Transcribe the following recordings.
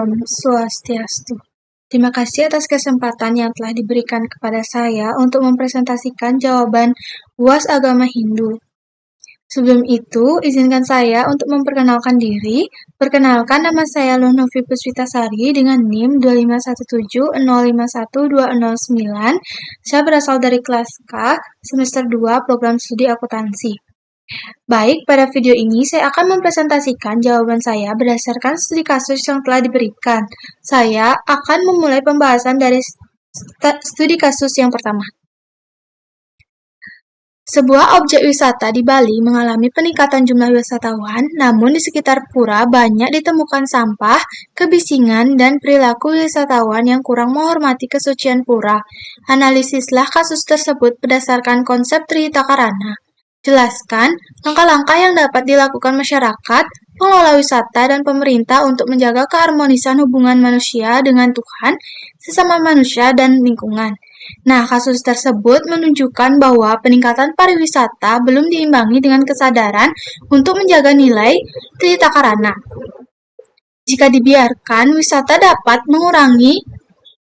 Om Swastiastu. Terima kasih atas kesempatan yang telah diberikan kepada saya untuk mempresentasikan jawaban UAS Agama Hindu. Sebelum itu, izinkan saya untuk memperkenalkan diri. Perkenalkan, nama saya Luhnovi Puspitasari dengan NIM 25170512209. Saya berasal dari kelas K, semester 2, program studi akuntansi. Baik, pada video ini saya akan mempresentasikan jawaban saya berdasarkan studi kasus yang telah diberikan. Saya akan memulai pembahasan dari studi kasus yang pertama. Sebuah objek wisata di Bali mengalami peningkatan jumlah wisatawan, namun di sekitar pura banyak ditemukan sampah, kebisingan, dan perilaku wisatawan yang kurang menghormati kesucian pura. Analisislah kasus tersebut berdasarkan konsep Trihita Karana. Jelaskan langkah-langkah yang dapat dilakukan masyarakat, pengelola wisata, dan pemerintah untuk menjaga keharmonisan hubungan manusia dengan Tuhan, sesama manusia, dan lingkungan. Nah, kasus tersebut menunjukkan bahwa peningkatan pariwisata belum diimbangi dengan kesadaran untuk menjaga nilai Trihita Karana. Jika dibiarkan, wisata dapat mengurangi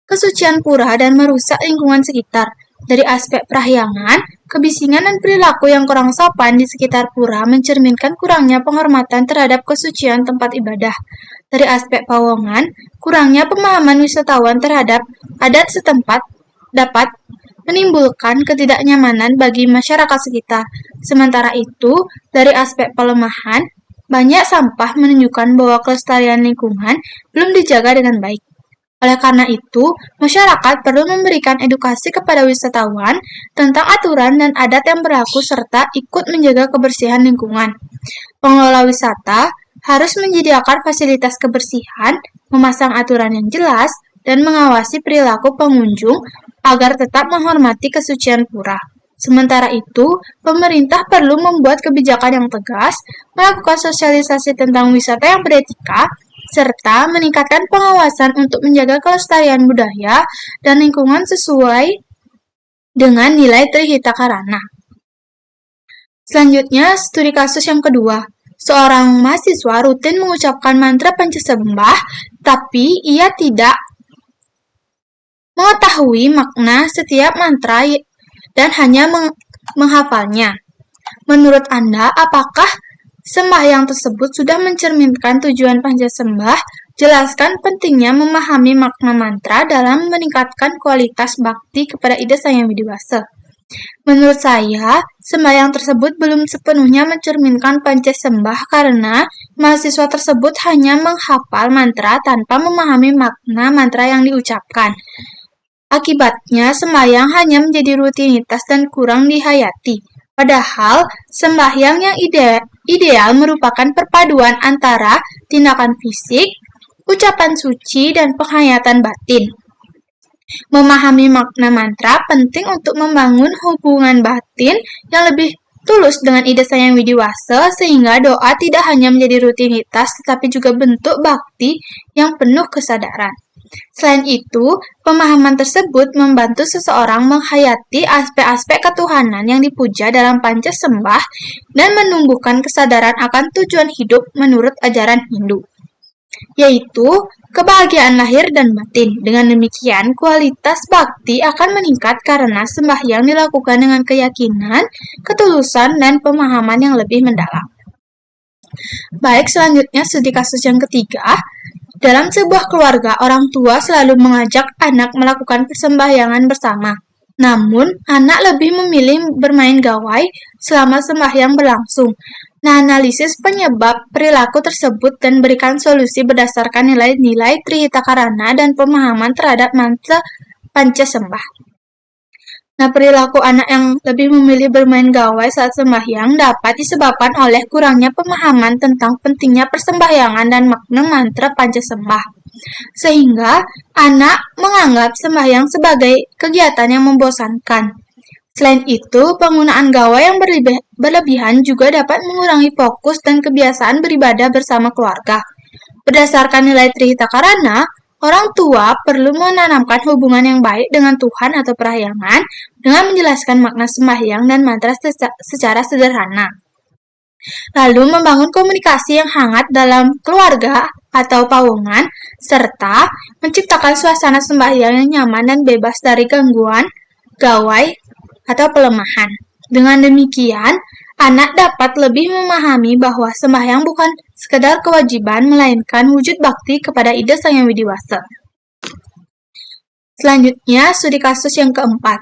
kesucian pura dan merusak lingkungan sekitar. Dari aspek perahyangan, kebisingan dan perilaku yang kurang sopan di sekitar pura mencerminkan kurangnya penghormatan terhadap kesucian tempat ibadah. Dari aspek pawongan, kurangnya pemahaman wisatawan terhadap adat setempat dapat menimbulkan ketidaknyamanan bagi masyarakat sekitar. Sementara itu, dari aspek pelemahan, banyak sampah menunjukkan bahwa kelestarian lingkungan belum dijaga dengan baik. Oleh karena itu, masyarakat perlu memberikan edukasi kepada wisatawan tentang aturan dan adat yang berlaku serta ikut menjaga kebersihan lingkungan. Pengelola wisata harus menyediakan fasilitas kebersihan, memasang aturan yang jelas, dan mengawasi perilaku pengunjung agar tetap menghormati kesucian pura. Sementara itu, pemerintah perlu membuat kebijakan yang tegas, melakukan sosialisasi tentang wisata yang beretika, serta meningkatkan pengawasan untuk menjaga kelestarian budaya dan lingkungan sesuai dengan nilai Trihita Karana. Selanjutnya, studi kasus yang kedua. Seorang mahasiswa rutin mengucapkan mantra pancasembah, tapi ia tidak mengetahui makna setiap mantra dan hanya menghafalnya. Menurut Anda, apakah sembahyang tersebut sudah mencerminkan tujuan pancasembah? Jelaskan pentingnya memahami makna mantra dalam meningkatkan kualitas bakti kepada Ida Sang Hyang Widi Wasa. Menurut saya, sembahyang tersebut belum sepenuhnya mencerminkan pancasembah karena mahasiswa tersebut hanya menghafal mantra tanpa memahami makna mantra yang diucapkan. Akibatnya, sembahyang hanya menjadi rutinitas dan kurang dihayati. Padahal, sembahyang yang ideal merupakan perpaduan antara tindakan fisik, ucapan suci, dan penghayatan batin. Memahami makna mantra penting untuk membangun hubungan batin yang lebih tulus dengan Ida Sang Hyang Widi Wasa sehingga doa tidak hanya menjadi rutinitas tetapi juga bentuk bakti yang penuh kesadaran. Selain itu, pemahaman tersebut membantu seseorang menghayati aspek-aspek ketuhanan yang dipuja dalam pancasembah dan menumbuhkan kesadaran akan tujuan hidup menurut ajaran Hindu, yaitu kebahagiaan lahir dan batin. Dengan demikian, kualitas bakti akan meningkat karena sembahyang dilakukan dengan keyakinan, ketulusan, dan pemahaman yang lebih mendalam. Baik, selanjutnya studi kasus yang ketiga. Dalam sebuah keluarga, orang tua selalu mengajak anak melakukan persembahyangan bersama. Namun, anak lebih memilih bermain gawai selama sembahyang berlangsung. Nah, analisis penyebab perilaku tersebut dan berikan solusi berdasarkan nilai-nilai Trihita Karana dan pemahaman terhadap mantra pancasembah. Nah, perilaku anak yang lebih memilih bermain gawai saat sembahyang dapat disebabkan oleh kurangnya pemahaman tentang pentingnya persembahyangan dan makna mantra pancasembah. Sehingga, anak menganggap sembahyang sebagai kegiatan yang membosankan. Selain itu, penggunaan gawai yang berlebihan juga dapat mengurangi fokus dan kebiasaan beribadah bersama keluarga. Berdasarkan nilai Trihita Karana, orang tua perlu menanamkan hubungan yang baik dengan Tuhan atau perahyangan dengan menjelaskan makna sembahyang dan mantra secara sederhana. Lalu membangun komunikasi yang hangat dalam keluarga atau pawongan, serta menciptakan suasana sembahyang yang nyaman dan bebas dari gangguan, gawai, atau pelemahan. Dengan demikian, anak dapat lebih memahami bahwa sembahyang bukan sekedar kewajiban, melainkan wujud bakti kepada ide Sang Yang Widi Wasa. Selanjutnya, studi kasus yang keempat.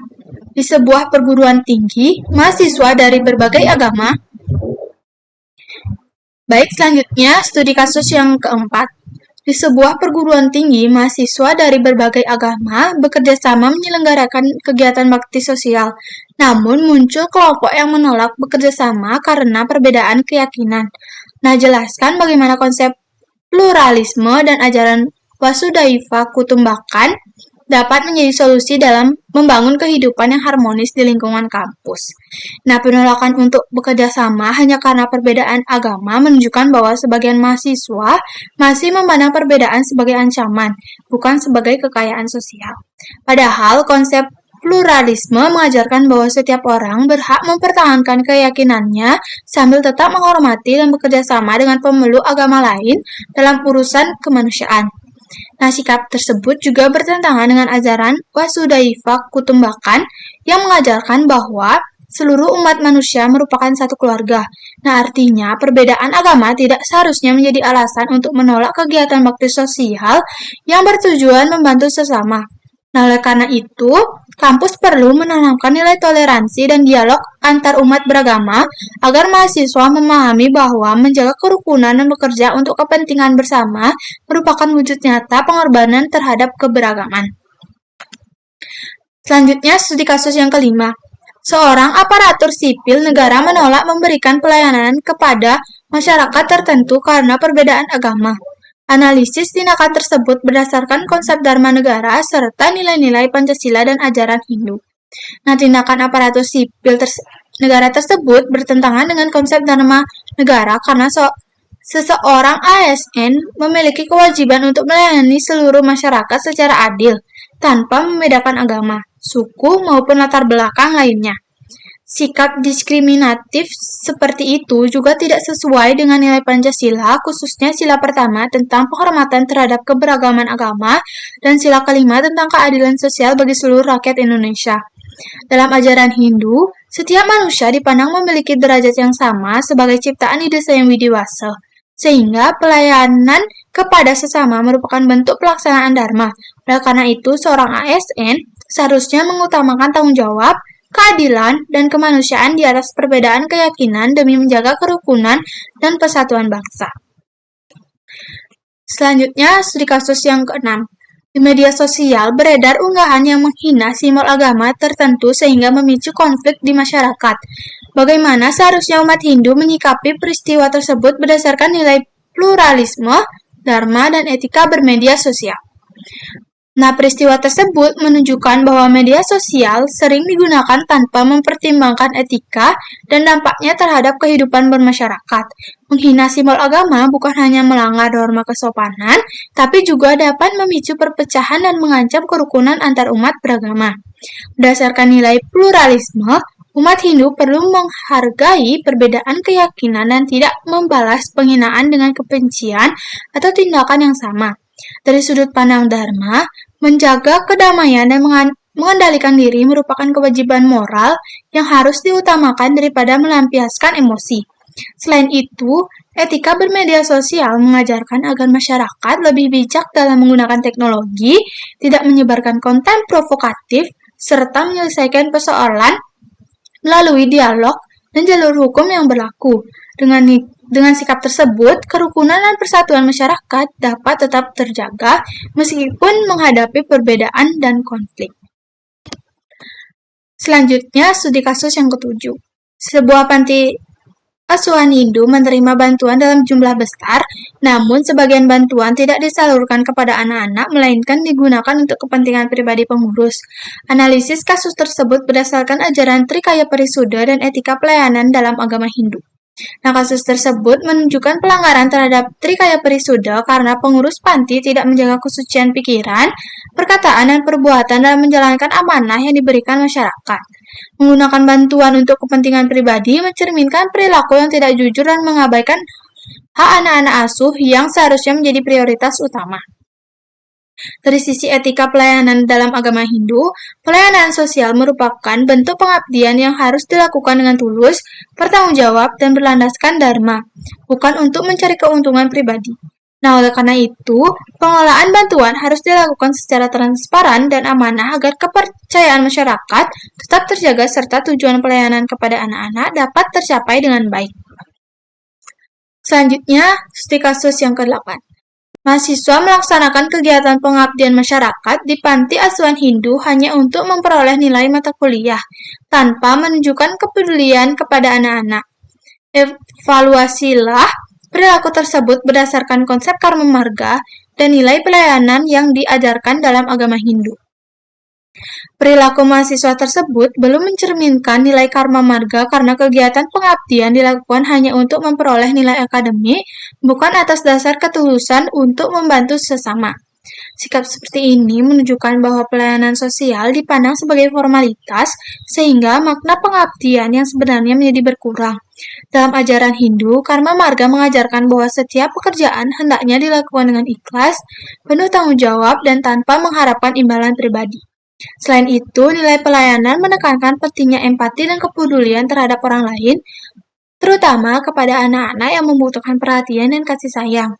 Di sebuah perguruan tinggi, mahasiswa dari berbagai agama. Baik, selanjutnya, studi kasus yang keempat. Di sebuah perguruan tinggi, mahasiswa dari berbagai agama bekerja sama menyelenggarakan kegiatan bakti sosial. Namun, muncul kelompok yang menolak bekerja sama karena perbedaan keyakinan. Nah, jelaskan bagaimana konsep pluralisme dan ajaran Wasudhaiva Kutumbakan dapat menjadi solusi dalam membangun kehidupan yang harmonis di lingkungan kampus. Nah, penolakan untuk bekerja sama hanya karena perbedaan agama menunjukkan bahwa sebagian mahasiswa masih memandang perbedaan sebagai ancaman, bukan sebagai kekayaan sosial. Padahal konsep pluralisme mengajarkan bahwa setiap orang berhak mempertahankan keyakinannya sambil tetap menghormati dan bekerja sama dengan pemeluk agama lain dalam urusan kemanusiaan. Nah, sikap tersebut juga bertentangan dengan ajaran Wasudhaiva Kutumbakan yang mengajarkan bahwa seluruh umat manusia merupakan satu keluarga. Nah, artinya perbedaan agama tidak seharusnya menjadi alasan untuk menolak kegiatan bakti sosial yang bertujuan membantu sesama. Nah, oleh karena itu, kampus perlu menanamkan nilai toleransi dan dialog antar umat beragama agar mahasiswa memahami bahwa menjaga kerukunan dan bekerja untuk kepentingan bersama merupakan wujud nyata pengorbanan terhadap keberagaman. Selanjutnya, studi kasus yang kelima. Seorang aparatur sipil negara menolak memberikan pelayanan kepada masyarakat tertentu karena perbedaan agama. Analisis tindakan tersebut berdasarkan konsep Dharma negara serta nilai-nilai Pancasila dan ajaran Hindu. Nah, tindakan aparatur sipil negara tersebut bertentangan dengan konsep Dharma negara karena seseorang ASN memiliki kewajiban untuk melayani seluruh masyarakat secara adil, tanpa membedakan agama, suku, maupun latar belakang lainnya. Sikap diskriminatif seperti itu juga tidak sesuai dengan nilai Pancasila, khususnya sila pertama tentang penghormatan terhadap keberagaman agama dan sila kelima tentang keadilan sosial bagi seluruh rakyat Indonesia. Dalam ajaran Hindu, setiap manusia dipandang memiliki derajat yang sama sebagai ciptaan ide Sang Yang Widi Wasa, sehingga pelayanan kepada sesama merupakan bentuk pelaksanaan dharma. Oleh karena itu, seorang ASN seharusnya mengutamakan tanggung jawab, keadilan, dan kemanusiaan di atas perbedaan keyakinan demi menjaga kerukunan dan persatuan bangsa. Selanjutnya, studi kasus yang keenam. Di media sosial beredar unggahan yang menghina simbol agama tertentu sehingga memicu konflik di masyarakat. Bagaimana seharusnya umat Hindu menyikapi peristiwa tersebut berdasarkan nilai pluralisme, dharma, dan etika bermedia sosial? Nah, peristiwa tersebut menunjukkan bahwa media sosial sering digunakan tanpa mempertimbangkan etika dan dampaknya terhadap kehidupan bermasyarakat. Menghina simbol agama bukan hanya melanggar norma kesopanan, tapi juga dapat memicu perpecahan dan mengancam kerukunan antar umat beragama. Berdasarkan nilai pluralisme, umat Hindu perlu menghargai perbedaan keyakinan dan tidak membalas penghinaan dengan kebencian atau tindakan yang sama. Dari sudut pandang Dharma, menjaga kedamaian dan mengendalikan diri merupakan kewajiban moral yang harus diutamakan daripada melampiaskan emosi. Selain itu, etika bermedia sosial mengajarkan agar masyarakat lebih bijak dalam menggunakan teknologi, tidak menyebarkan konten provokatif, serta menyelesaikan persoalan melalui dialog dan jalur hukum yang berlaku. Dengan sikap tersebut, kerukunan dan persatuan masyarakat dapat tetap terjaga meskipun menghadapi perbedaan dan konflik. Selanjutnya, studi kasus yang ketujuh. Sebuah panti asuhan Hindu menerima bantuan dalam jumlah besar, namun sebagian bantuan tidak disalurkan kepada anak-anak, melainkan digunakan untuk kepentingan pribadi pengurus. Analisis kasus tersebut berdasarkan ajaran Trikaya Parisuddha dan etika pelayanan dalam agama Hindu. Nah, kasus tersebut menunjukkan pelanggaran terhadap Trikaya Parisuddha karena pengurus panti tidak menjaga kesucian pikiran, perkataan, dan perbuatan dalam menjalankan amanah yang diberikan masyarakat. Menggunakan bantuan untuk kepentingan pribadi mencerminkan perilaku yang tidak jujur dan mengabaikan hak anak-anak asuh yang seharusnya menjadi prioritas utama. Dari sisi etika pelayanan dalam agama Hindu, pelayanan sosial merupakan bentuk pengabdian yang harus dilakukan dengan tulus, bertanggung jawab, dan berlandaskan dharma, bukan untuk mencari keuntungan pribadi. Nah, oleh karena itu, pengelolaan bantuan harus dilakukan secara transparan dan amanah agar kepercayaan masyarakat tetap terjaga serta tujuan pelayanan kepada anak-anak dapat tercapai dengan baik. Selanjutnya, studi kasus yang ke-8. Mahasiswa melaksanakan kegiatan pengabdian masyarakat di panti asuhan Hindu hanya untuk memperoleh nilai mata kuliah, tanpa menunjukkan kepedulian kepada anak-anak. Evaluasilah perilaku tersebut berdasarkan konsep karma marga dan nilai pelayanan yang diajarkan dalam agama Hindu. Perilaku mahasiswa tersebut belum mencerminkan nilai karma marga karena kegiatan pengabdian dilakukan hanya untuk memperoleh nilai akademik, bukan atas dasar ketulusan untuk membantu sesama. Sikap seperti ini menunjukkan bahwa pelayanan sosial dipandang sebagai formalitas, sehingga makna pengabdian yang sebenarnya menjadi berkurang. Dalam ajaran Hindu, karma marga mengajarkan bahwa setiap pekerjaan hendaknya dilakukan dengan ikhlas, penuh tanggung jawab, dan tanpa mengharapkan imbalan pribadi. Selain itu, nilai pelayanan menekankan pentingnya empati dan kepedulian terhadap orang lain, terutama kepada anak-anak yang membutuhkan perhatian dan kasih sayang.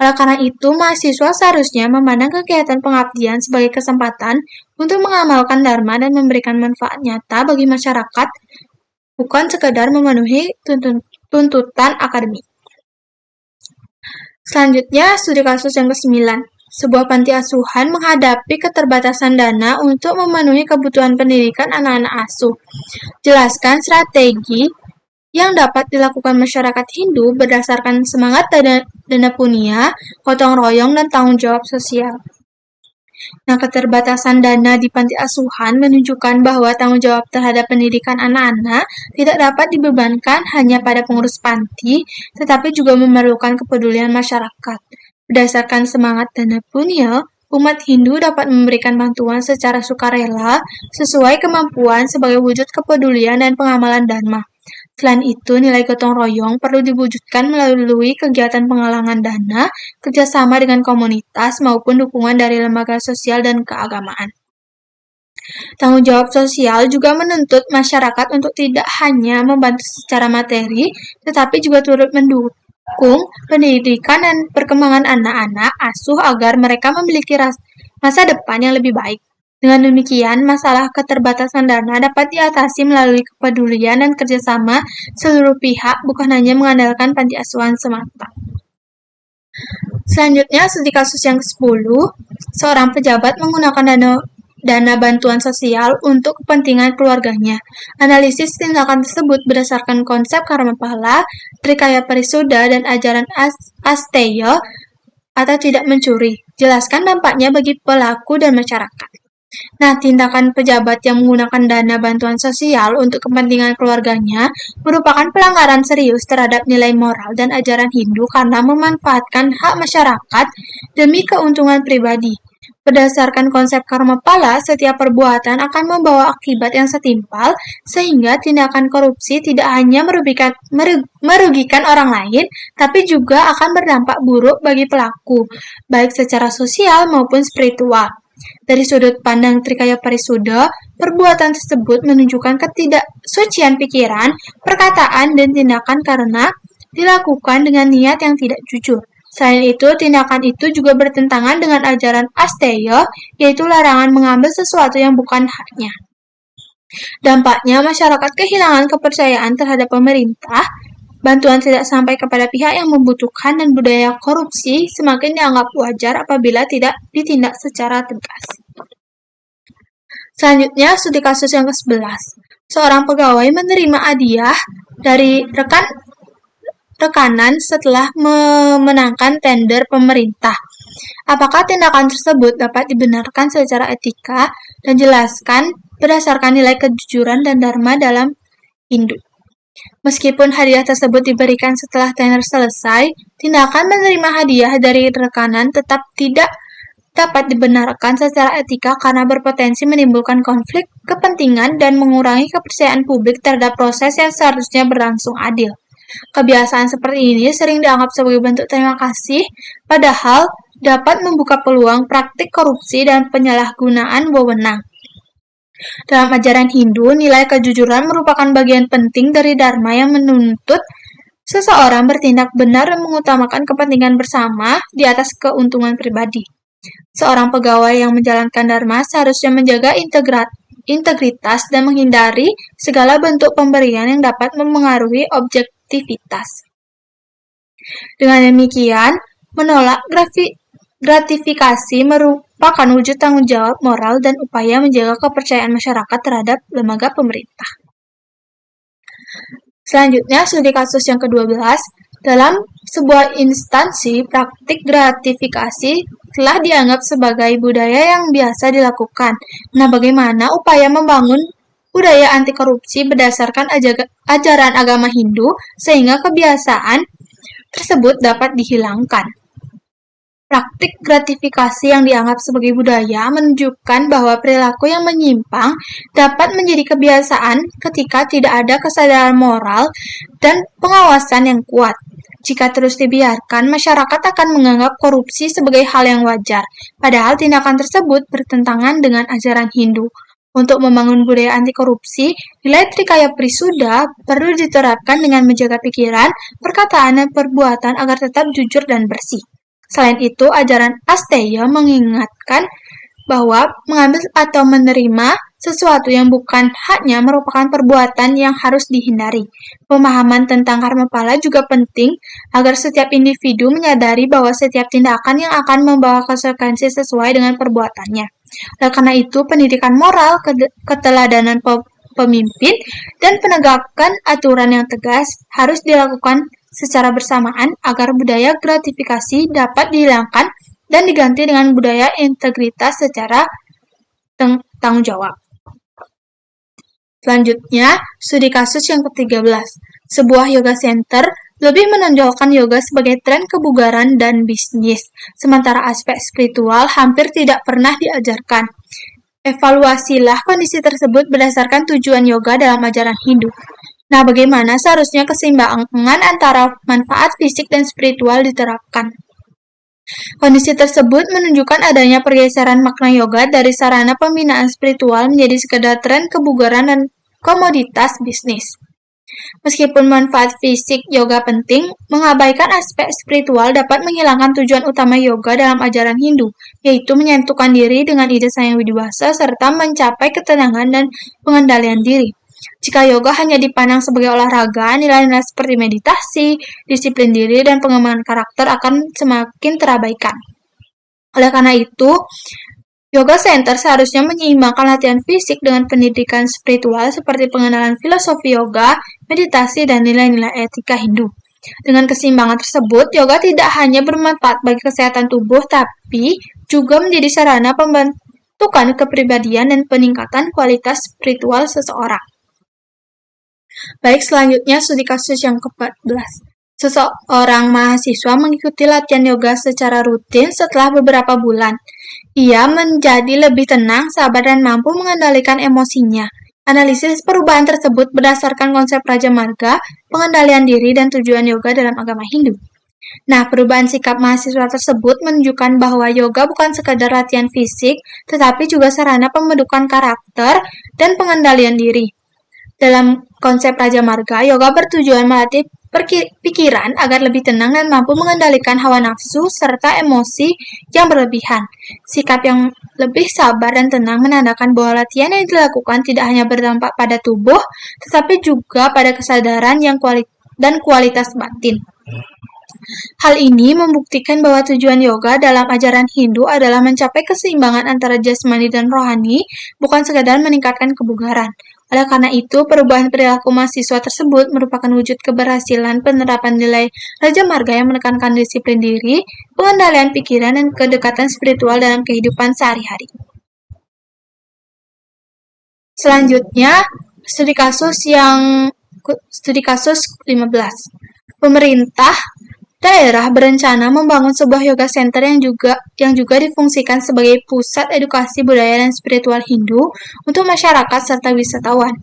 Oleh karena itu, mahasiswa seharusnya memandang kegiatan pengabdian sebagai kesempatan untuk mengamalkan dharma dan memberikan manfaat nyata bagi masyarakat, bukan sekedar memenuhi tuntutan akademik. Selanjutnya, studi kasus yang ke-9. Sebuah panti asuhan menghadapi keterbatasan dana untuk memenuhi kebutuhan pendidikan anak-anak asuh. Jelaskan strategi yang dapat dilakukan masyarakat Hindu berdasarkan semangat dana punya, gotong royong, dan tanggung jawab sosial. Nah, keterbatasan dana di panti asuhan menunjukkan bahwa tanggung jawab terhadap pendidikan anak-anak tidak dapat dibebankan hanya pada pengurus panti, tetapi juga memerlukan kepedulian masyarakat. Berdasarkan semangat dana punya, umat Hindu dapat memberikan bantuan secara sukarela sesuai kemampuan sebagai wujud kepedulian dan pengamalan dharma. Selain itu, nilai gotong royong perlu diwujudkan melalui kegiatan penggalangan dana, kerjasama dengan komunitas, maupun dukungan dari lembaga sosial dan keagamaan. Tanggung jawab sosial juga menuntut masyarakat untuk tidak hanya membantu secara materi, tetapi juga turut mendukung pendidikan dan perkembangan anak-anak asuh agar mereka memiliki masa depan yang lebih baik. Dengan demikian, masalah keterbatasan dana dapat diatasi melalui kepedulian dan kerjasama seluruh pihak, bukan hanya mengandalkan panti asuhan semata. Selanjutnya, studi kasus yang ke-10, seorang pejabat menggunakan dana bantuan sosial untuk kepentingan keluarganya. Analisis tindakan tersebut berdasarkan konsep karma pala, Trikaya Parisuddha, dan ajaran Asteya atau tidak mencuri. Jelaskan dampaknya bagi pelaku dan masyarakat. Nah, tindakan pejabat yang menggunakan dana bantuan sosial untuk kepentingan keluarganya merupakan pelanggaran serius terhadap nilai moral dan ajaran Hindu karena memanfaatkan hak masyarakat demi keuntungan pribadi. Berdasarkan konsep karma pala, setiap perbuatan akan membawa akibat yang setimpal, sehingga tindakan korupsi tidak hanya merugikan orang lain, tapi juga akan berdampak buruk bagi pelaku, baik secara sosial maupun spiritual. Dari sudut pandang Trikaya Parisuddha, perbuatan tersebut menunjukkan ketidaksucian pikiran, perkataan, dan tindakan karena dilakukan dengan niat yang tidak jujur. Selain itu, tindakan itu juga bertentangan dengan ajaran Asteya, yaitu larangan mengambil sesuatu yang bukan haknya. Dampaknya, masyarakat kehilangan kepercayaan terhadap pemerintah, bantuan tidak sampai kepada pihak yang membutuhkan, dan budaya korupsi semakin dianggap wajar apabila tidak ditindak secara tegas. Selanjutnya, studi kasus yang ke-11. Seorang pegawai menerima hadiah dari rekanan setelah memenangkan tender pemerintah. Apakah tindakan tersebut dapat dibenarkan secara etika dan jelaskan berdasarkan nilai kejujuran dan dharma dalam Hindu? Meskipun hadiah tersebut diberikan setelah tender selesai, tindakan menerima hadiah dari rekanan tetap tidak dapat dibenarkan secara etika karena berpotensi menimbulkan konflik kepentingan dan mengurangi kepercayaan publik terhadap proses yang seharusnya berlangsung adil. Kebiasaan seperti ini sering dianggap sebagai bentuk terima kasih, padahal dapat membuka peluang praktik korupsi dan penyalahgunaan wewenang. Dalam ajaran Hindu, nilai kejujuran merupakan bagian penting dari dharma yang menuntut seseorang bertindak benar dan mengutamakan kepentingan bersama di atas keuntungan pribadi. Seorang pegawai yang menjalankan dharma seharusnya menjaga integritas dan menghindari segala bentuk pemberian yang dapat memengaruhi objektivitas. Dengan demikian, menolak gratifikasi merupakan wujud tanggung jawab moral dan upaya menjaga kepercayaan masyarakat terhadap lembaga pemerintah. Selanjutnya, studi kasus yang ke-12. Dalam sebuah instansi, praktik gratifikasi telah dianggap sebagai budaya yang biasa dilakukan. Nah, bagaimana upaya membangun budaya anti korupsi berdasarkan ajaran agama Hindu sehingga kebiasaan tersebut dapat dihilangkan? Praktik gratifikasi yang dianggap sebagai budaya menunjukkan bahwa perilaku yang menyimpang dapat menjadi kebiasaan ketika tidak ada kesadaran moral dan pengawasan yang kuat. Jika terus dibiarkan, masyarakat akan menganggap korupsi sebagai hal yang wajar, padahal tindakan tersebut bertentangan dengan ajaran Hindu. Untuk membangun budaya anti korupsi, nilai Trikaya Prisuda perlu diterapkan dengan menjaga pikiran, perkataan, dan perbuatan agar tetap jujur dan bersih. Selain itu, ajaran Asteya mengingatkan bahwa mengambil atau menerima sesuatu yang bukan haknya merupakan perbuatan yang harus dihindari. Pemahaman tentang karma pala juga penting agar setiap individu menyadari bahwa setiap tindakan yang akan membawa konsekuensi sesuai dengan perbuatannya. Oleh karena itu, pendidikan moral, keteladanan pemimpin, dan penegakan aturan yang tegas harus dilakukan secara bersamaan agar budaya gratifikasi dapat dihilangkan dan diganti dengan budaya integritas secara tanggung jawab. Selanjutnya, studi kasus yang ke-13. Sebuah yoga center lebih menonjolkan yoga sebagai tren kebugaran dan bisnis, sementara aspek spiritual hampir tidak pernah diajarkan. Evaluasilah kondisi tersebut berdasarkan tujuan yoga dalam ajaran Hindu. Nah, bagaimana seharusnya keseimbangan antara manfaat fisik dan spiritual diterapkan? Kondisi tersebut menunjukkan adanya pergeseran makna yoga dari sarana pembinaan spiritual menjadi sekedar tren kebugaran dan komoditas bisnis. Meskipun manfaat fisik yoga penting, mengabaikan aspek spiritual dapat menghilangkan tujuan utama yoga dalam ajaran Hindu, yaitu menyatukan diri dengan ide sang yang widiwasa serta mencapai ketenangan dan pengendalian diri. Jika yoga hanya dipandang sebagai olahraga, nilai-nilai seperti meditasi, disiplin diri, dan pengembangan karakter akan semakin terabaikan. Oleh karena itu, yoga center seharusnya menyeimbangkan latihan fisik dengan pendidikan spiritual seperti pengenalan filosofi yoga, meditasi, dan nilai-nilai etika Hindu. Dengan keseimbangan tersebut, yoga tidak hanya bermanfaat bagi kesehatan tubuh, tapi juga menjadi sarana pembentukan kepribadian dan peningkatan kualitas spiritual seseorang. Baik, selanjutnya studi kasus yang ke-14. Seseorang mahasiswa mengikuti latihan yoga secara rutin setelah beberapa bulan. Ia menjadi lebih tenang, sabar, dan mampu mengendalikan emosinya. Analisis perubahan tersebut berdasarkan konsep Raja Marga, pengendalian diri, dan tujuan yoga dalam agama Hindu. Nah, perubahan sikap mahasiswa tersebut menunjukkan bahwa yoga bukan sekadar latihan fisik, tetapi juga sarana pembentukan karakter dan pengendalian diri. Dalam konsep Raja Marga, yoga bertujuan melatih pikiran agar lebih tenang dan mampu mengendalikan hawa nafsu serta emosi yang berlebihan. Sikap yang lebih sabar dan tenang menandakan bahwa latihan yang dilakukan tidak hanya berdampak pada tubuh, tetapi juga pada kesadaran dan kualitas batin. Hal ini membuktikan bahwa tujuan yoga dalam ajaran Hindu adalah mencapai keseimbangan antara jasmani dan rohani, bukan sekadar meningkatkan kebugaran. Oleh karena itu, perubahan perilaku mahasiswa tersebut merupakan wujud keberhasilan penerapan nilai Raja Marga yang menekankan disiplin diri, pengendalian pikiran, dan kedekatan spiritual dalam kehidupan sehari-hari. Selanjutnya, studi kasus 15. Pemerintah Daerah berencana membangun sebuah yoga center yang juga difungsikan sebagai pusat edukasi budaya dan spiritual Hindu untuk masyarakat serta wisatawan.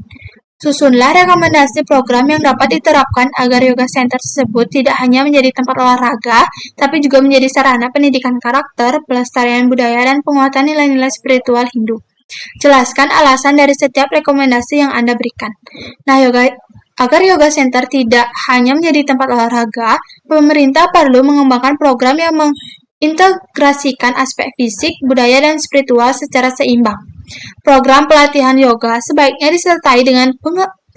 Susunlah rekomendasi program yang dapat diterapkan agar yoga center tersebut tidak hanya menjadi tempat olahraga, tapi juga menjadi sarana pendidikan karakter, pelestarian budaya, dan penguatan nilai-nilai spiritual Hindu. Jelaskan alasan dari setiap rekomendasi yang Anda berikan. Nah, agar yoga center tidak hanya menjadi tempat olahraga, pemerintah perlu mengembangkan program yang mengintegrasikan aspek fisik, budaya, dan spiritual secara seimbang. Program pelatihan yoga sebaiknya disertai dengan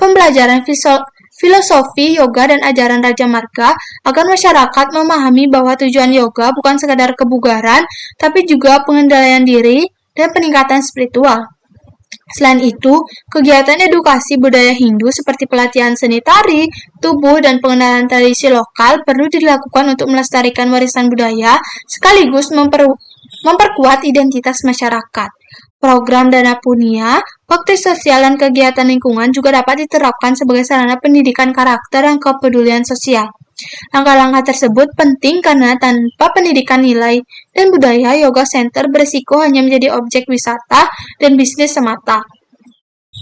pembelajaran filosofi yoga dan ajaran Raja Marga agar masyarakat memahami bahwa tujuan yoga bukan sekadar kebugaran, tapi juga pengendalian diri dan peningkatan spiritual. Selain itu, kegiatan edukasi budaya Hindu seperti pelatihan seni tari, tubuh, dan pengenalan tradisi lokal perlu dilakukan untuk melestarikan warisan budaya sekaligus memperkuat identitas masyarakat. Program Dana Punya, bakti sosial, dan kegiatan lingkungan juga dapat diterapkan sebagai sarana pendidikan karakter dan kepedulian sosial. Langkah-langkah tersebut penting karena tanpa pendidikan nilai dan budaya, yoga center berisiko hanya menjadi objek wisata dan bisnis semata.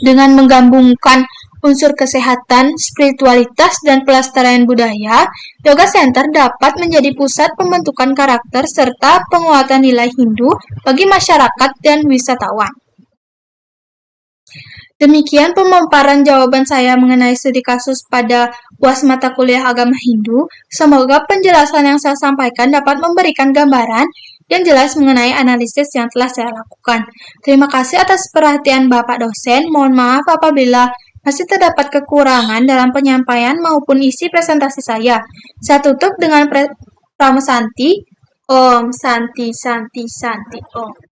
Dengan menggabungkan unsur kesehatan, spiritualitas, dan pelestarian budaya, yoga center dapat menjadi pusat pembentukan karakter serta penguatan nilai Hindu bagi masyarakat dan wisatawan. Demikian pemaparan jawaban saya mengenai studi kasus pada UAS mata kuliah agama Hindu. Semoga penjelasan yang saya sampaikan dapat memberikan gambaran yang jelas mengenai analisis yang telah saya lakukan. Terima kasih atas perhatian Bapak dosen. Mohon maaf apabila masih terdapat kekurangan dalam penyampaian maupun isi presentasi saya. Saya tutup dengan Prama Santi. Om Santi Santi Santi Om.